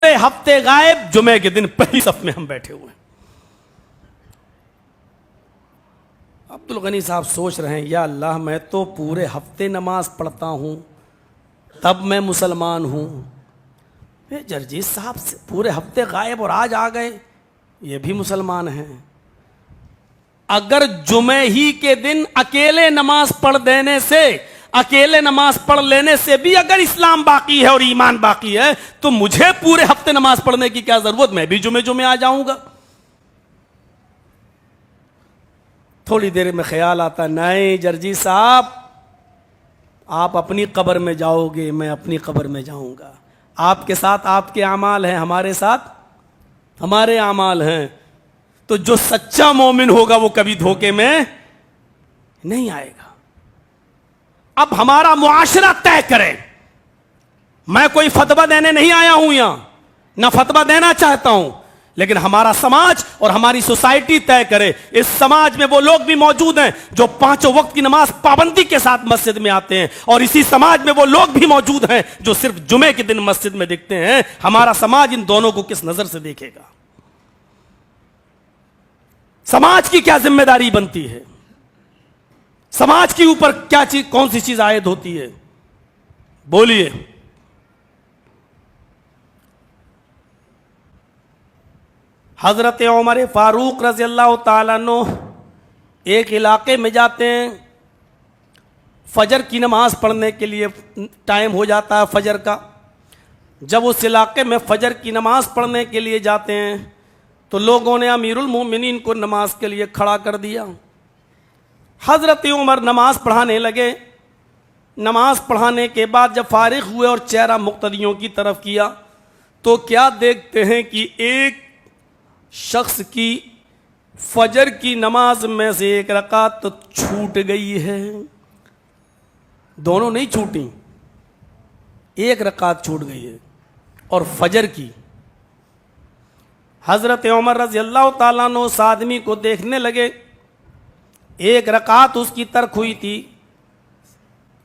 हफ्ते गायब, जुमे के दिन पहली सफ में हम बैठे हुए हैं। अब्दुल गनी साहब सोच रहे हैं, या अल्लाह मैं तो पूरे हफ्ते नमाज पढ़ता हूं, तब मैं मुसलमान हूं। जरजीत साहब से पूरे हफ्ते गायब और आज आ गए, ये भी मुसलमान हैं। अगर जुमे ही के दिन अकेले नमाज पढ़ देने से, अकेले नमाज पढ़ लेने से भी अगर इस्लाम बाकी है और ईमान बाकी है, तो मुझे पूरे हफ्ते नमाज पढ़ने की क्या जरूरत, मैं भी जुमे जुमे आ जाऊंगा। थोड़ी देर में ख्याल आता, नहीं जरजी साहब, आप अपनी कब्र में जाओगे, मैं अपनी कब्र में जाऊंगा। आपके साथ आपके अमाल हैं, हमारे साथ हमारे अमाल हैं। तो जो सच्चा मोमिन होगा वो कभी धोखे में नहीं आएगा। अब हमारा मुआशरा तय करे। मैं कोई फतवा देने नहीं आया हूं यहां, ना फतवा देना चाहता हूं, लेकिन हमारा समाज और हमारी सोसाइटी तय करे। इस समाज में वो लोग भी मौजूद हैं जो पांचों वक्त की नमाज पाबंदी के साथ मस्जिद में आते हैं, और इसी समाज में वो लोग भी मौजूद हैं जो सिर्फ जुमे के दिन मस्जिद में दिखते हैं। हमारा समाज इन दोनों को किस नजर से देखेगा? समाज की क्या जिम्मेदारी बनती है? समाज के ऊपर क्या चीज, कौन सी चीज आयद होती है? बोलिए। हजरत उमर फारूक रज़ी अल्लाह ताला अन्हु एक इलाके में जाते हैं, फजर की नमाज पढ़ने के लिए टाइम हो जाता है फजर का। जब उस इलाके में फजर की नमाज पढ़ने के लिए जाते हैं तो लोगों ने अमीरुल मोमिनीन को नमाज के लिए खड़ा कर दिया। हजरत उमर नमाज पढ़ाने लगे। नमाज पढ़ाने के बाद जब फारिग हुए और चेहरा मुक्तदियों की तरफ किया तो क्या देखते हैं कि एक शख्स की फजर की नमाज में से एक रकात तो छूट गई है। दोनों नहीं छूटी, एक रकात छूट गई है, और फजर की। हजरत उमर रज़ी अल्लाह ताला अन्हु उस आदमी को देखने लगे। एक रकात उसकी तर्क हुई थी।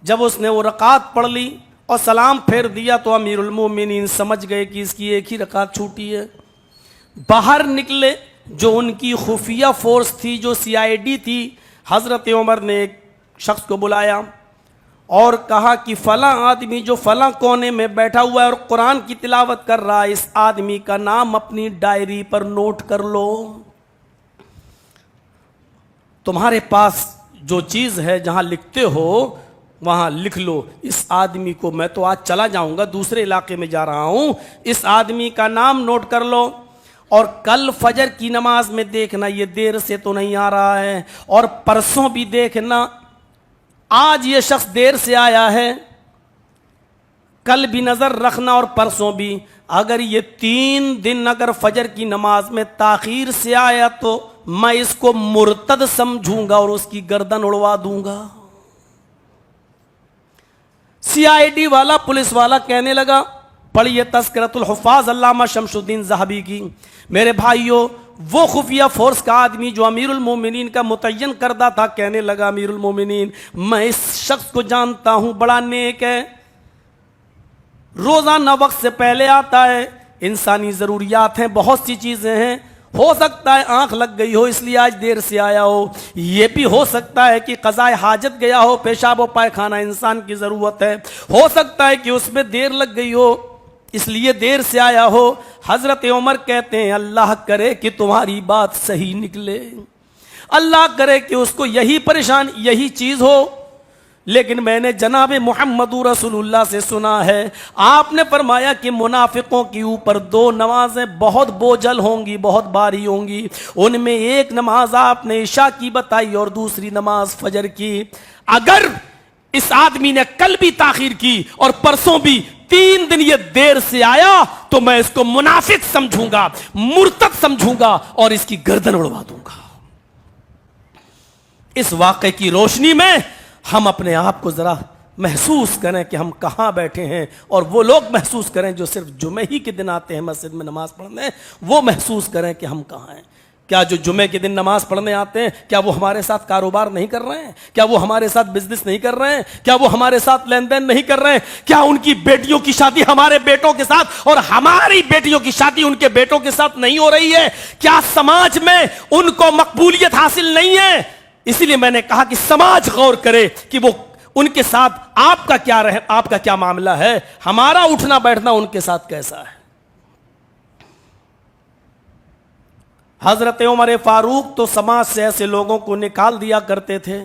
जब उसने वो रकात पढ़ ली और सलाम फेर दिया तो अमीरुल मोमिनीन समझ गए कि इसकी एक ही रकात छूटी है। बाहर निकले, जो उनकी खुफिया फोर्स थी, जो सीआईडी थी, हजरत उमर ने एक शख्स को बुलाया और कहा कि फला आदमी जो फला कोने में बैठा हुआ है और कुरान की तिलावत कर रहा है, इस आदमी का नाम अपनी डायरी पर नोट कर लो। तुम्हारे पास जो चीज है, जहां लिखते हो वहां लिख लो। इस आदमी को, मैं तो आज चला जाऊंगा, दूसरे इलाके में जा रहा हूं, इस आदमी का नाम नोट कर लो, और कल फजर की नमाज में देखना ये देर से तो नहीं आ रहा है, और परसों भी देखना आज ये शख्स देर से आया है, कल भी नजर रखना और परसों भी। अगर ये 3 दिन अगर फजर की नमाज में ताखीर से आया तो मैं इसको मुर्तद समझूंगा और उसकी गर्दन उड़वा दूंगा। सीआईडी वाला, पुलिस वाला कहने लगा, पढ़िए तज़किरतुल हुफ़ाज़ अल्लामा शमसुद्दीन ज़हाबी की। मेरे भाइयों, वो खुफिया फोर्स का आदमी जो अमीरुल मोमिनीन का मुतय्यन करदा था, कहने लगा, अमीरुल मोमिनीन, मैं इस शख्स को जानता हूं, बड़ा नेक है, रोजाना वक्त से पहले आता है, इंसानी जरूरियात हैं, बहुत सी चीजें हैं, हो सकता है आंख लग गई हो इसलिए आज देर से आया हो, यह भी हो सकता है कि क़ज़ाए हाजत गया हो, पेशाब व पायखाना इंसान की जरूरत है, हो सकता है कि उसमें देर लग गई हो इसलिए देर से आया हो। हजरत उमर कहते हैं, अल्लाह करे कि तुम्हारी बात सही निकले, अल्लाह करे कि उसको यही परेशान, यही चीज हो, लेकिन मैंने जनाब मुहम्मदुर रसूलुल्लाह से सुना है, आपने फरमाया कि मुनाफिकों के ऊपर 2 नमाजें बहुत बोझल होंगी, बहुत भारी होंगी। उनमें एक नमाज आपने इशा की बताई और दूसरी नमाज फजर की। अगर इस आदमी ने कल भी ताखीर की और परसों भी 3 दिन ये देर से आया तो मैं इसको मुनाफिक समझूंगा, मुर्तद समझूंगा और इसकी गर्दन उड़वा दूंगा। इस वाक़े की रोशनी में हम अपने आप को जरा महसूस करें कि हम कहां बैठे हैं, और वो लोग महसूस करें जो सिर्फ जुमे ही के दिन आते हैं मस्जिद में नमाज पढ़ने, वो महसूस करें कि हम कहां हैं। क्या जो जुमे के दिन नमाज पढ़ने आते हैं, क्या वो हमारे साथ कारोबार नहीं कर रहे हैं? क्या वो हमारे साथ बिजनेस नहीं कर रहे हैं? क्या वो हमारे साथ लेन देन नहीं कर रहे हैं? क्या उनकी बेटियों की शादी हमारे बेटों के साथ और हमारी बेटियों की शादी उनके बेटों के साथ नहीं हो रही है? क्या समाज में उनको मकबूलियत हासिल नहीं है? इसीलिए मैंने कहा कि समाज गौर करे कि वो उनके साथ आपका क्या मामला है, हमारा उठना बैठना उनके साथ कैसा है। हजरत उमर फारूक तो समाज से ऐसे लोगों को निकाल दिया करते थे